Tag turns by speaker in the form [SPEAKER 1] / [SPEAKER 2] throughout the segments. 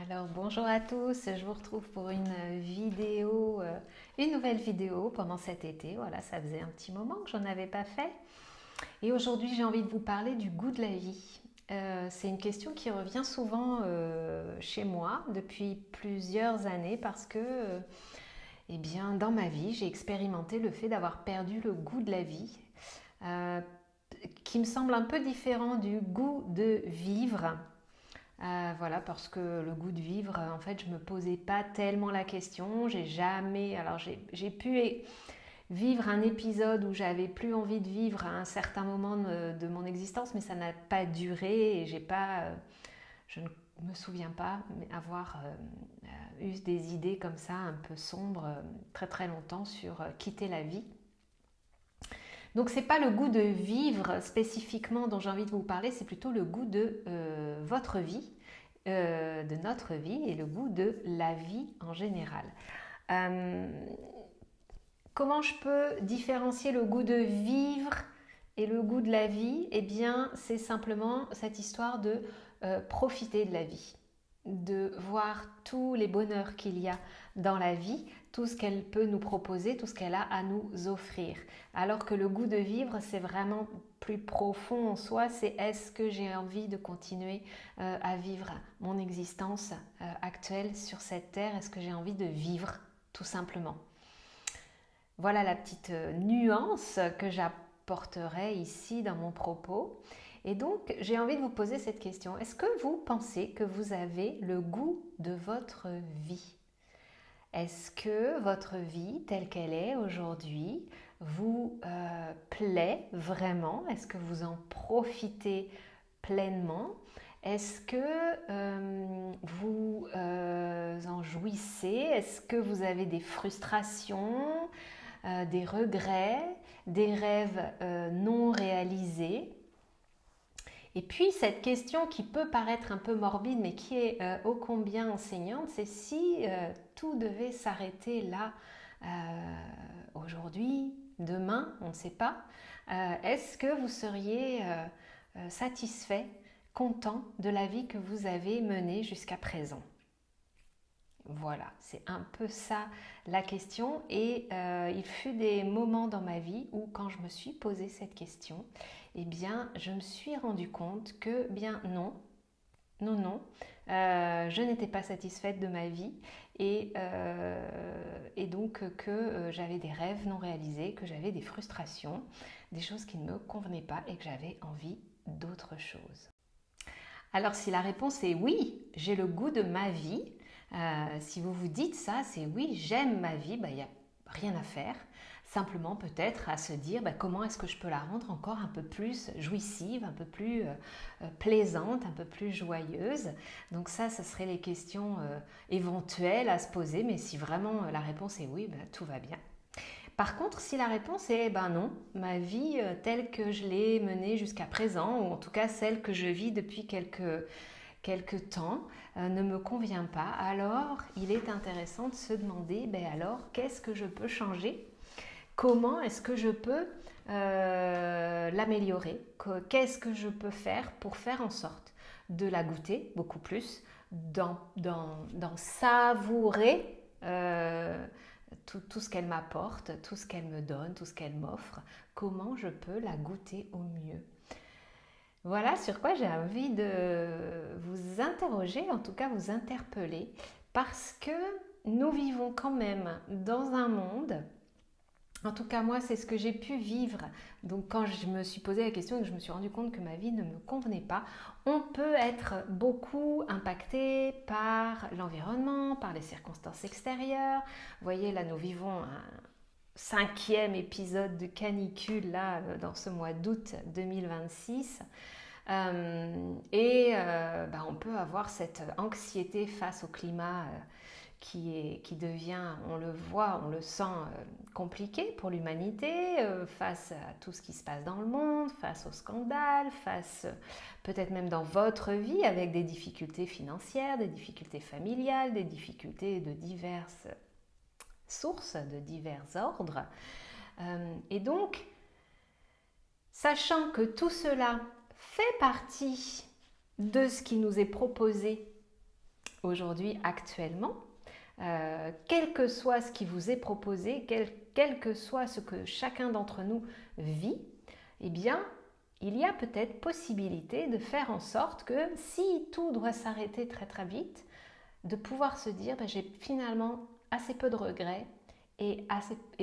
[SPEAKER 1] Alors bonjour à tous, je vous retrouve pour une nouvelle vidéo pendant cet été. Voilà, ça faisait un petit moment que j'en avais pas fait. Et aujourd'hui, j'ai envie de vous parler du goût de la vie. C'est une question qui revient souvent chez moi depuis plusieurs années parce que, eh bien, dans ma vie, j'ai expérimenté le fait d'avoir perdu le goût de la vie, euh, qui me semble un peu différent du goût de vivre. Voilà, parce que le goût de vivre, en fait, je me posais pas tellement la question. J'ai jamais. Alors, j'ai pu vivre un épisode où j'avais plus envie de vivre à un certain moment de mon existence, mais ça n'a pas duré et j'ai pas. Je ne me souviens pas avoir eu des idées comme ça, un peu sombres, très très longtemps sur quitter la vie. Donc c'est pas le goût de vivre spécifiquement dont j'ai envie de vous parler, c'est plutôt le goût de votre vie, de notre vie et le goût de la vie en général. Euh, Comment je peux différencier le goût de vivre et le goût de la vie? Eh bien, c'est simplement cette histoire de profiter de la vie, de voir tous les bonheurs qu'il y a dans la vie, tout ce qu'elle peut nous proposer, tout ce qu'elle a à nous offrir. Alors que le goût de vivre, c'est vraiment plus profond en soi, c'est est-ce que j'ai envie de continuer à vivre mon existence actuelle sur cette terre? Est-ce que j'ai envie de vivre tout simplement? Voilà la petite nuance que j'apporterai ici dans mon propos. Et donc, j'ai envie de vous poser cette question. Est-ce que vous pensez que vous avez le goût de votre vie? Est-ce que votre vie telle qu'elle est aujourd'hui vous plaît vraiment? Est-ce que vous en profitez pleinement? Est-ce que vous en jouissez? Est-ce que vous avez des frustrations, des regrets, des rêves non réalisés? Et puis cette question qui peut paraître un peu morbide mais qui est ô combien enseignante, c'est si tout devait s'arrêter là aujourd'hui, demain, on ne sait pas, est-ce que vous seriez satisfait, content de la vie que vous avez menée jusqu'à présent? Voilà, c'est un peu ça la question. Et il fut des moments dans ma vie où quand je me suis posé cette question, eh bien, je me suis rendu compte que, bien non, non, non, je n'étais pas satisfaite de ma vie et donc que j'avais des rêves non réalisés, que j'avais des frustrations, des choses qui ne me convenaient pas et que j'avais envie d'autre chose. Alors si la réponse est oui, j'ai le goût de ma vie, si vous vous dites ça, c'est oui, j'aime ma vie, il n'y a rien à faire. Simplement peut-être à se dire comment est-ce que je peux la rendre encore un peu plus jouissive, un peu plus plaisante, un peu plus joyeuse. Donc ça, ce seraient les questions éventuelles à se poser, mais si vraiment la réponse est oui, tout va bien. Par contre, si la réponse est non, ma vie telle que je l'ai menée jusqu'à présent, ou en tout cas celle que je vis depuis quelques temps, ne me convient pas, alors il est intéressant de se demander, alors qu'est-ce que je peux changer? Comment est-ce que je peux l'améliorer? Qu'est-ce que je peux faire pour faire en sorte de la goûter beaucoup plus, d'en savourer tout ce qu'elle m'apporte, tout ce qu'elle me donne, tout ce qu'elle m'offre, comment je peux la goûter au mieux. Voilà sur quoi j'ai envie de vous interroger, en tout cas vous interpeller, parce que nous vivons quand même dans un monde, en tout cas moi c'est ce que j'ai pu vivre, donc quand je me suis posé la question et que je me suis rendu compte que ma vie ne me convenait pas, on peut être beaucoup impacté par l'environnement, par les circonstances extérieures. Vous voyez là nous vivons un cinquième épisode de canicule là dans ce mois d'août 2026. On peut avoir cette anxiété face au climat qui devient, on le voit, on le sent compliqué pour l'humanité, face à tout ce qui se passe dans le monde, face aux scandales, face peut-être même dans votre vie avec des difficultés financières, des difficultés familiales, des difficultés de diverses sources, de divers ordres. Et donc, sachant que tout cela fait partie de ce qui nous est proposé aujourd'hui, actuellement, quel que soit ce qui vous est proposé, quel que soit ce que chacun d'entre nous vit, eh bien, il y a peut-être possibilité de faire en sorte que si tout doit s'arrêter très très vite, de pouvoir se dire j'ai finalement assez peu de regrets et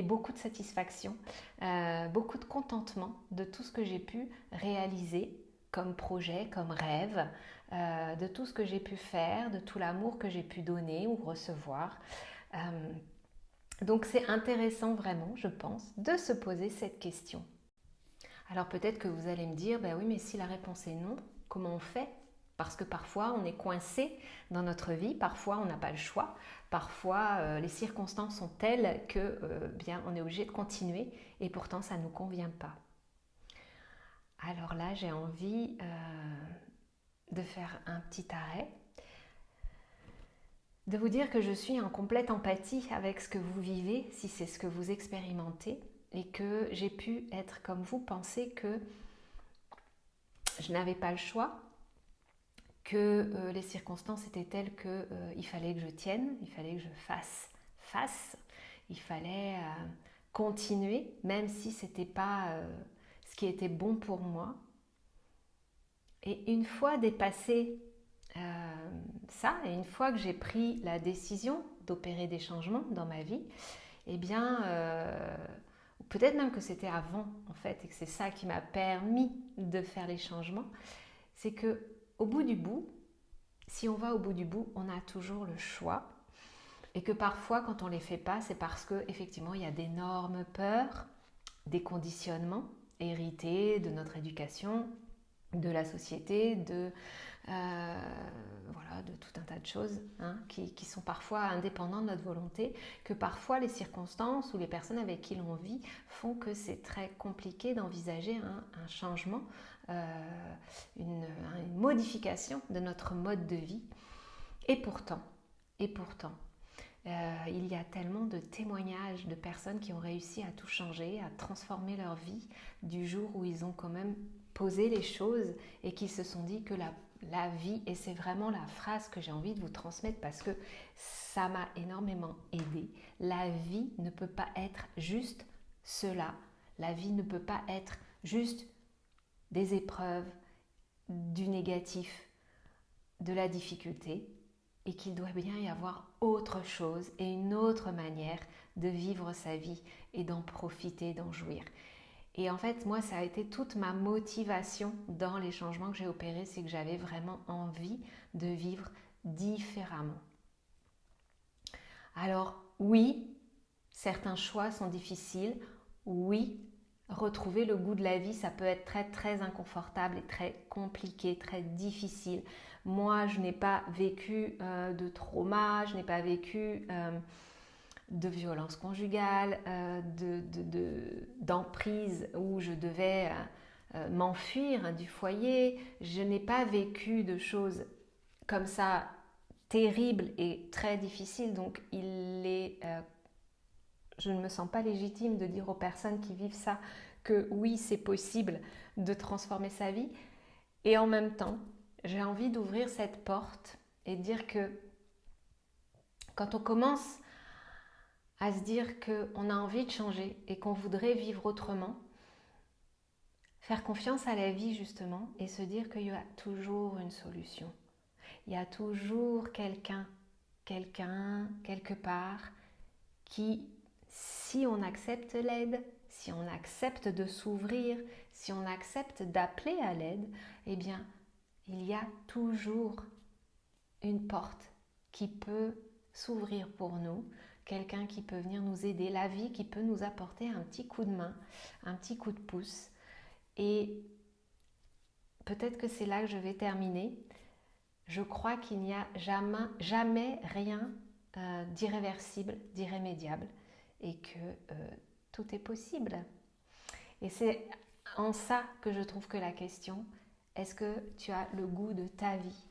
[SPEAKER 1] beaucoup de satisfaction, beaucoup de contentement de tout ce que j'ai pu réaliser comme projet, comme rêve, de tout ce que j'ai pu faire, de tout l'amour que j'ai pu donner ou recevoir. Donc c'est intéressant vraiment, je pense, de se poser cette question. Alors peut-être que vous allez me dire, ben oui, mais si la réponse est non, comment on fait? Parce que parfois on est coincé dans notre vie, parfois on n'a pas le choix, parfois les circonstances sont telles que bien on est obligé de continuer et pourtant ça ne nous convient pas. Alors là j'ai envie de faire un petit arrêt, de vous dire que je suis en complète empathie avec ce que vous vivez, si c'est ce que vous expérimentez, et que j'ai pu être comme vous, penser que je n'avais pas le choix, que les circonstances étaient telles qu'il fallait que je tienne, il fallait que je fasse face, il fallait continuer, même si ce n'était pas ce qui était bon pour moi. Et une fois dépassé ça, et une fois que j'ai pris la décision d'opérer des changements dans ma vie, eh bien, peut-être même que c'était avant, en fait, et que c'est ça qui m'a permis de faire les changements, c'est que au bout du bout, si on va au bout du bout, on a toujours le choix. Et que parfois, quand on ne les fait pas, c'est parce qu'effectivement, il y a d'énormes peurs, des conditionnements hérités de notre éducation, de la société, voilà, de tout un tas de choses qui sont parfois indépendantes de notre volonté, que parfois les circonstances ou les personnes avec qui l'on vit font que c'est très compliqué d'envisager un changement, une modification de notre mode de vie. Et pourtant, il y a tellement de témoignages de personnes qui ont réussi à tout changer, à transformer leur vie du jour où ils ont quand même posé les choses et qui se sont dit que la vie, et c'est vraiment la phrase que j'ai envie de vous transmettre parce que ça m'a énormément aidée, la vie ne peut pas être juste cela, la vie ne peut pas être juste des épreuves, du négatif, de la difficulté, et qu'il doit bien y avoir autre chose et une autre manière de vivre sa vie et d'en profiter, d'en jouir. Et en fait, moi, ça a été toute ma motivation dans les changements que j'ai opérés, c'est que j'avais vraiment envie de vivre différemment. Alors oui, certains choix sont difficiles. Oui, retrouver le goût de la vie, ça peut être très très inconfortable et très compliqué, très difficile. Moi, je n'ai pas vécu de trauma, je n'ai pas vécu de violence conjugale, d'emprise où je devais m'enfuir du foyer. Je n'ai pas vécu de choses comme ça terribles et très difficiles. Donc, je ne me sens pas légitime de dire aux personnes qui vivent ça que oui, c'est possible de transformer sa vie. Et en même temps, j'ai envie d'ouvrir cette porte et de dire que quand on commence à se dire qu'on a envie de changer et qu'on voudrait vivre autrement, faire confiance à la vie justement et se dire qu'il y a toujours une solution. Il y a toujours quelqu'un, quelque part, qui, si on accepte l'aide, si on accepte de s'ouvrir, si on accepte d'appeler à l'aide, eh bien, il y a toujours une porte qui peut s'ouvrir pour nous, quelqu'un qui peut venir nous aider, la vie qui peut nous apporter un petit coup de main, un petit coup de pouce. Et peut-être que c'est là que je vais terminer. Je crois qu'il n'y a jamais rien d'irréversible, d'irrémédiable et que tout est possible. Et c'est en ça que je trouve que la question, est-ce que tu as le goût de ta vie,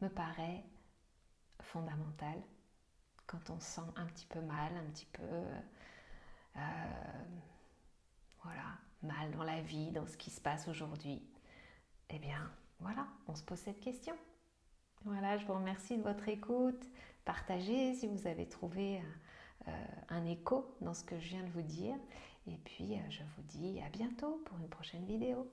[SPEAKER 1] me paraît fondamentale quand on se sent un petit peu mal, un petit peu voilà, mal dans la vie, dans ce qui se passe aujourd'hui. Eh bien, voilà, on se pose cette question. Voilà, je vous remercie de votre écoute. Partagez si vous avez trouvé un écho dans ce que je viens de vous dire. Et puis, je vous dis à bientôt pour une prochaine vidéo.